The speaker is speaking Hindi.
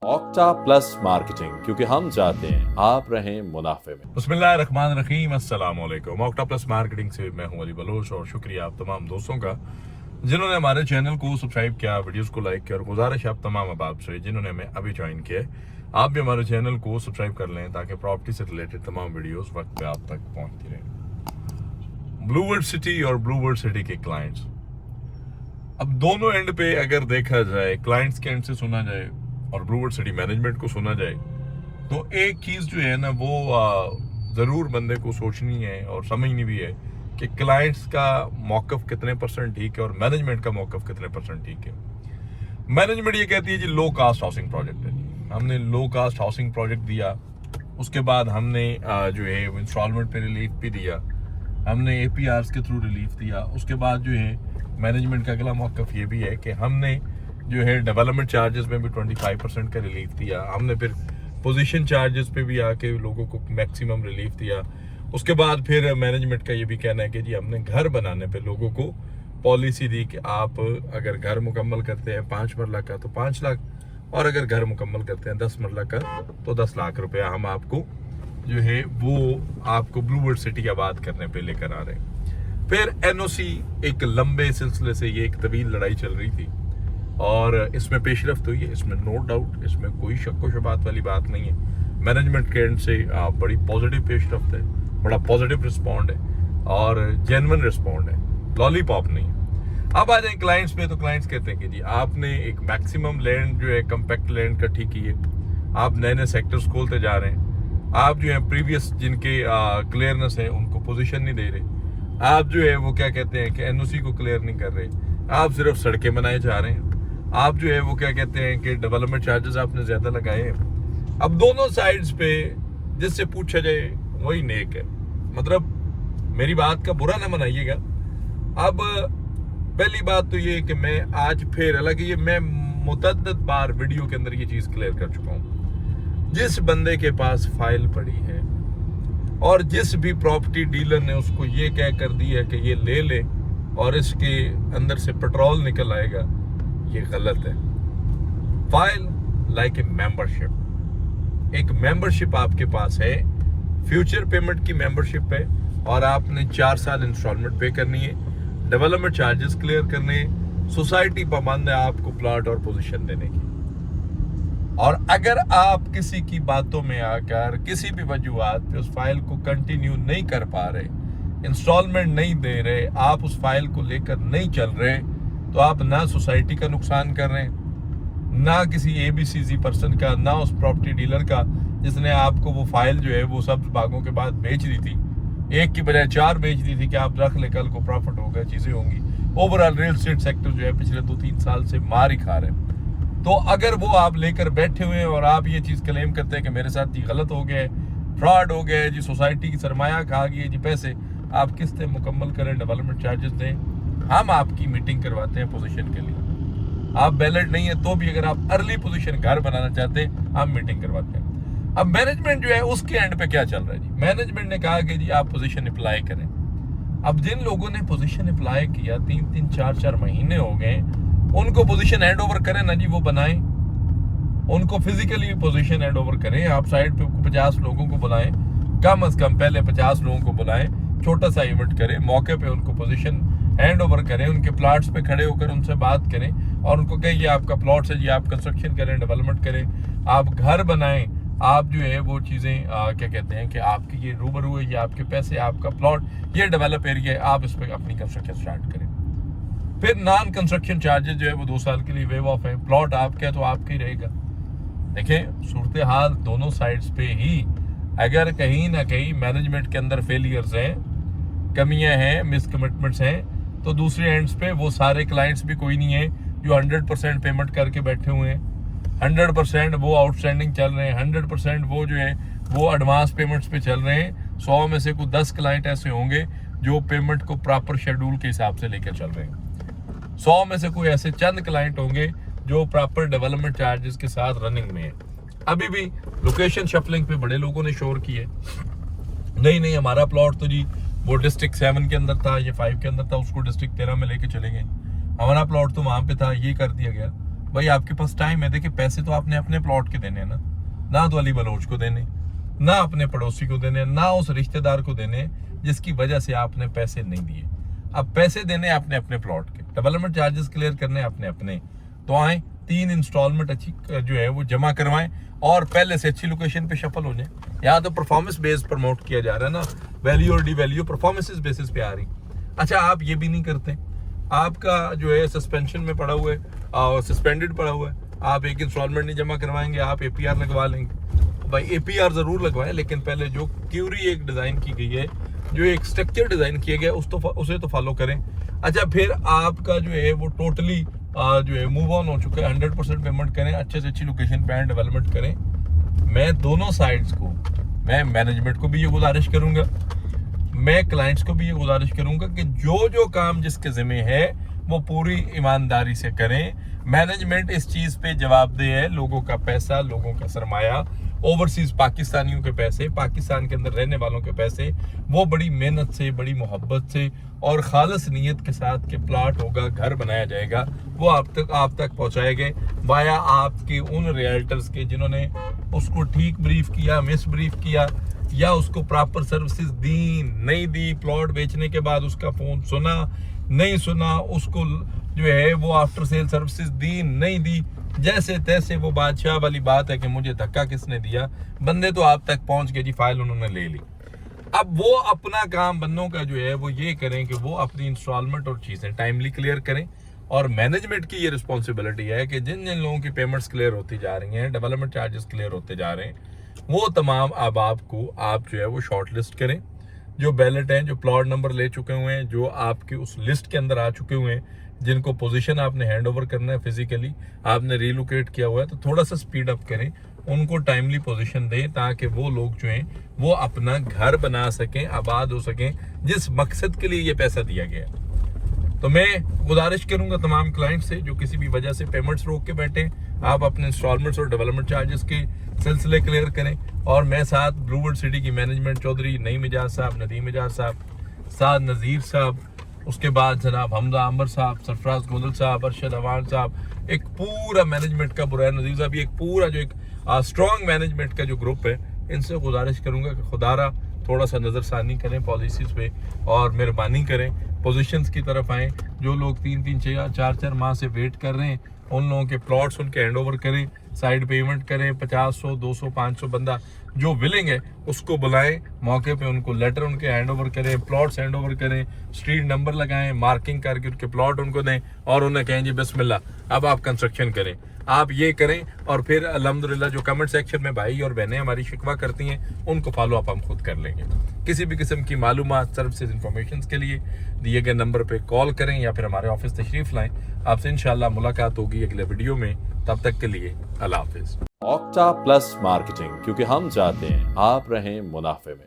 ऑक्टा प्लस मार्केटिंग, क्योंकि हम चाहते हैं आप रहें मुनाफे में। बिस्मिल्लाहिर्रहमानिर्रहीम, अस्सलाम वालेकुम। ऑक्टा प्लस मार्केटिंग से मैं हूं अली बलोच और शुक्रिया आप तमाम दोस्तों का जिन्होंने हमारे चैनल को सब्सक्राइब किया, वीडियोस को लाइक किया और गुजारिश आप तमाम अहबाब से जिन्होंने हमें अभी ज्वाइन किया है, आप भी हमारे चैनल को सब्सक्राइब कर लें ताकि प्रॉपर्टी से रिलेटेड तमाम वीडियोस वक्त पे आप तक पहुंचती रहें। ब्लूवर्ड सिटी और ब्लूवर्ड सिटी के क्लाइंट्स, अब दोनों एंड पे अगर देखा जाए, क्लाइंट्स के एंड से सुना जाए और ब्लूवर्ड सिटी मैनेजमेंट को सुना जाए, तो एक चीज जो है ना वो जरूर बंदे को सोचनी है और समझनी भी है कि क्लाइंट्स का मौकफ कितने परसेंट ठीक है और मैनेजमेंट का मौकफ कितने परसेंट ठीक है। मैनेजमेंट ये कहती है जी लो कास्ट हाउसिंग प्रोजेक्ट है, हमने लो कास्ट हाउसिंग प्रोजेक्ट दिया, उसके बाद हमने जो है इंस्टॉलमेंट पे रिलीफ भी दिया, हमने APRs के थ्रू रिलीफ दिया। उसके बाद जो है मैनेजमेंट का अगला मौकफ ये भी है कि हमने जो है डेवलपमेंट चार्जेस में भी 25% का रिलीफ दिया, हमने फिर पोजीशन चार्जेस पे भी आके लोगों को मैक्सिमम रिलीफ दिया। उसके बाद फिर मैनेजमेंट का ये भी कहना है कि जी हमने घर बनाने पे लोगों को पॉलिसी दी कि आप अगर घर मुकम्मल करते हैं 5 मरला का तो 5 लाख, और अगर घर मुकम्मल करते हैं 10 मरला का तो 10 लाख रुपया हम आपको जो है वो आपको ब्लूवर्ड सिटी आबाद करने पे लेकर आ रहे हैं। फिर NOC, एक लंबे सिलसिले से ये एक तवील लड़ाई चल रही थी और इसमें पेशरफ्त हुई है, इसमें नो डाउट, इसमें कोई शक व शुबात वाली बात नहीं है। मैनेजमेंट के एंड से बड़ी पॉजिटिव पेशरफ्त है, बड़ा पॉजिटिव रिस्पॉन्ड है और जेन्युइन रिस्पॉन्ड है, लॉलीपॉप नहीं है। अब आ जाए क्लाइंट्स पे, तो क्लाइंट्स कहते हैं कि जी आपने एक मैक्सिमम लैंड जो है कम्पैक्ट लैंड का ठीक किए, आप नए नए सेक्टर्स खोलते जा रहे हैं, आप जो है प्रीवियस जिनके क्लियरनेस है उनको पोजीशन नहीं दे रहे, आप जो है वो क्या कहते हैं कि NOC को क्लियर नहीं कर रहे, आप सिर्फ सड़कें बनाए जा रहे हैं, आप जो है वो क्या कहते हैं कि डेवलपमेंट चार्जेस आपने ज्यादा लगाए हैं। अब दोनों साइड्स पे जिससे पूछा जाए वही नेक है, मतलब मेरी बात का बुरा ना मनाइएगा। अब पहली बात तो ये कि मैं आज फिर, हालांकि ये मैं मुतअद्दिद बार वीडियो के अंदर ये चीज क्लियर कर चुका हूँ, जिस बंदे के पास फाइल पड़ी है और जिस भी प्रॉपर्टी डीलर ने उसको ये कह कर दिया कि ये ले ले और इसके अंदर से पेट्रोल निकल आएगा, ये गलत है। फाइल लाइक ए मेंबरशिप, एक मेंबरशिप आपके पास है, फ्यूचर पेमेंट की मेंबरशिप है और आपने 4 साल इंस्टॉलमेंट पे करनी है, डेवलपमेंट चार्जेस क्लियर करने, सोसाइटी पाबंद है आपको प्लॉट और पोजीशन देने की। और अगर आप किसी की बातों में आकर किसी भी वजूहात पे उस फाइल को कंटिन्यू नहीं कर पा रहे, इंस्टॉलमेंट नहीं दे रहे, आप उस फाइल को लेकर नहीं चल रहे, तो आप ना सोसाइटी का नुकसान कर रहे हैं, ना किसी ABCZ पर्सन का, ना उस प्रॉपर्टी डीलर का जिसने आपको वो फाइल जो है वो सब भागों के बाद बेच दी थी, एक की बजाय 4 बेच दी थी कि आप रख ले, कल को प्रॉफिट होगा, चीजें होंगी। ओवरऑल रियल एस्टेट सेक्टर जो है पिछले 2-3 साल से मार ही खा रहे हैं। तो अगर वो आप लेकर बैठे हुए हैं और आप ये चीज क्लेम करते हैं कि मेरे साथ जी गलत हो गया है, फ्रॉड हो गया है जी, सोसाइटी की सरमाया खा गई है जी, पैसे आप किस्तें मुकम्मल करें, डेवलपमेंट चार्जेस दें, हम आपकी मीटिंग करवाते हैं पोजीशन के लिए। आप बैलेट नहीं है तो भी अगर आप अर्ली पोजीशन घर बनाना चाहते हैं, हम मीटिंग करवाते हैं। अब मैनेजमेंट जो है उसके एंड पे क्या चल रहा है जी, मैनेजमेंट ने कहा कि जी आप पोजीशन अप्लाई करें। अब जिन लोगों ने पोजीशन अप्लाई किया 3-3, 4-4 महीने हो गए, उनको पोजीशन हैंड ओवर करें ना जी, वो बनाएं, उनको फिजिकली पोजीशन हैंड ओवर करें। आप साइड पे 50 लोगों को बुलाएं, कम से कम पहले 50 लोगों को बुलाएं, छोटा सा इवेंट करें, मौके पे उनको पोजीशन हैंड ओवर करें, उनके प्लॉट्स पे खड़े होकर उनसे बात करें और उनको कहें ये आपका प्लॉट है जी, आप कंस्ट्रक्शन करें, डेवलपमेंट करें, आप घर बनाएं, आप जो है वो चीजें क्या कहते हैं कि आपकी ये रूबरू है, ये आपके पैसे, आपका प्लॉट, ये डेवलप एरिया है, आप इस पर अपनी कंस्ट्रक्शन स्टार्ट करें। फिर नॉन कंस्ट्रक्शन चार्जेस जो है वो 2 साल के लिए वेव ऑफ है, प्लॉट आपका है तो आपका ही रहेगा। देखें सूरत हाल दोनों साइड्स पे ही, अगर कहीं ना कहीं मैनेजमेंट के अंदर फेलियर्स हैं, कमियां हैं, मिसकमिटमेंट्स हैं, तो दूसरे एंड्स पे वो सारे क्लाइंट्स भी कोई नहीं है जो 100% पेमेंट करके बैठे हुए हैं, 100% वो आउटस्टैंडिंग चल रहे हैं, 100% वो जो है वो एडवांस पेमेंट्स पे चल रहे हैं। 100 में से कुछ 10 क्लाइंट ऐसे होंगे जो पेमेंट को प्रॉपर शेड्यूल के हिसाब से लेकर चल रहे हैं, 100 में से कोई ऐसे चंद क्लाइंट होंगे जो प्रॉपर डेवलपमेंट चार्जेस के साथ रनिंग में है। अभी भी लोकेशन शफलिंग पे बड़े लोगों ने शोर की है, नहीं हमारा प्लॉट तो जी वो डिस्ट्रिक्ट 7 के अंदर था, ये 5 के अंदर था, उसको डिस्ट्रिक्ट 13 में लेके चले गए, हमारा प्लॉट तो वहां पे था, ये कर दिया गया। भाई आपके पास टाइम है, देखिए पैसे तो आपने अपने प्लॉट के देने हैं ना तो अली बलोच को देने, ना अपने पड़ोसी को देने, ना उस रिश्तेदार को देने जिसकी वजह से आपने पैसे नहीं दिए। अब पैसे देने आपने अपने प्लॉट के, डेवलपमेंट चार्जेस क्लियर करने आपने अपने। तो आए 3 इंस्टॉलमेंट अच्छी जो है वो जमा करवाएं और पहले से अच्छी लोकेशन पे शफल हो जाए। यहाँ तो परफॉर्मेंस बेस प्रमोट किया जा रहा है ना, वैल्यू और डी वैल्यू परफॉर्मेंस बेसिस पे आ रही। अच्छा आप ये भी नहीं करते, आपका जो है सस्पेंशन में पड़ा हुआ है और सस्पेंडेड पड़ा हुआ है, आप एक इंस्टॉलमेंट नहीं जमा करवाएंगे, आप APR लगवा लेंगे। भाई APR जरूर लगवाएं, लेकिन पहले जो क्यूरी एक डिजाइन की गई है, जो एक स्ट्रक्चर डिजाइन किया गया उसे तो फॉलो करें। अच्छा फिर आपका जो है वो टोटली जो है मूव ऑन हो चुका है, 100% पेमेंट करें, अच्छे से अच्छी लोकेशन पे डेवलपमेंट करें। मैं दोनों साइड्स को, मैं मैनेजमेंट को भी ये गुजारिश करूंगा, मैं क्लाइंट्स को भी ये गुजारिश करूंगा कि जो जो काम जिसके जिम्मे है वो पूरी ईमानदारी से करें। मैनेजमेंट इस चीज पे जवाबदेह है, लोगों का पैसा, लोगों का सरमाया, ओवरसीज पाकिस्तानियों के पैसे, पाकिस्तान के अंदर रहने वालों के पैसे, वो बड़ी मेहनत से, बड़ी मोहब्बत से और खालस नीयत के साथ के प्लाट होगा, घर बनाया जाएगा, वो आप तक पहुंचाए गए वाया आपके उन रियल्टर्स के जिन्होंने उसको ठीक ब्रीफ किया, मिस ब्रीफ किया, या उसको प्रॉपर सर्विसेज दी नहीं दी, प्लॉट बेचने के बाद उसका फोन सुना नहीं सुना, उसको जो है वो आफ्टर सेल सर्विसेज दी नहीं दी, जैसे तैसे वो बादशाह वाली बात है कि मुझे धक्का किसने दिया, बंदे तो आप तक पहुंच गए जी, फाइल उन्होंने ले ली। अब वो अपना काम बंदों का जो है वो ये करें कि वो अपनी इंस्टॉलमेंट और चीजें टाइमली क्लियर करें। और मैनेजमेंट की ये रिस्पॉन्सिबिलिटी है कि जिन जिन लोगों की पेमेंट्स क्लियर होती जा रही हैं, डेवलपमेंट चार्जेस क्लियर होते जा रहे हैं, वो तमाम अहबाब को आप जो है वो शॉर्ट लिस्ट करें। जो बैलेट हैं, जो प्लॉट नंबर ले चुके हुए हैं, जो आपके उस लिस्ट के अंदर आ चुके हुए हैं, जिनको पोजीशन आपने हैंड ओवर करना है, फिजिकली आपने रिलोकेट किया हुआ है, तो थोड़ा सा स्पीड अप करें, उनको टाइमली पोजीशन दें ताकि वो लोग जो हैं वो अपना घर बना सकें, आबाद हो सकें, जिस मकसद के लिए ये पैसा दिया गया है। तो मैं गुजारिश करूंगा तमाम क्लाइंट से जो किसी भी वजह से पेमेंट्स रोक के बैठे, आप अपने इंस्टॉलमेंट्स और डेवलपमेंट चार्जेस के सिलसिले क्लियर करें। और मैं साथ ब्लूवर्ड सिटी की मैनेजमेंट, चौधरी नईम मिजाज साहब, नदीम मिजाज साहब, साद नज़ीर साहब, उसके बाद जनाब हमजा आमर साहब, सरफराज गोंदल साहब, अरशद अवान साहब, एक पूरा मैनेजमेंट का, बुरैन नज़ीर साहब, एक पूरा जो एक स्ट्रॉन्ग मैनेजमेंट का जो ग्रुप है, इनसे गुजारिश करूंगा कि खुदारा थोड़ा सा नज़रसानी करें पॉलिसीज़ पे और मेहरबानी करें, पोजीशंस की तरफ आएँ। जो लोग 3-3, 4-4 माह से वेट कर रहे हैं, उन लोगों के प्लॉट्स उनके हैंड ओवर करें, साइड पेमेंट करें, 50, 100, 200, 500 बंदा जो विलिंग है उसको बुलाएं, मौके पे उनको लेटर उनके हैंड ओवर करें, प्लॉट्स हैंड ओवर करें, स्ट्रीट नंबर लगाएं, मार्किंग करके उनके प्लॉट उनको दें और उन्हें कहें जी बिस्मिल्लाह अब आप कंस्ट्रक्शन करें। आप ये करें और फिर अल्हम्दुलिल्लाह जो कमेंट सेक्शन में भाई और बहनें हमारी शिकवा करती हैं उनको फॉलो अप हम खुद कर लेंगे। किसी भी किस्म की मालूमात, सर्विसेज, इंफॉर्मेशन के लिए दिए गए नंबर पे कॉल करें या फिर हमारे ऑफिस तशरीफ लाएं। आपसे इंशाल्लाह मुलाकात होगी अगले वीडियो में, तब तक के लिए अल्लाह हाफिज। ऑक्टा प्लस मार्केटिंग, क्योंकि हम चाहते हैं आप रहें मुनाफे में।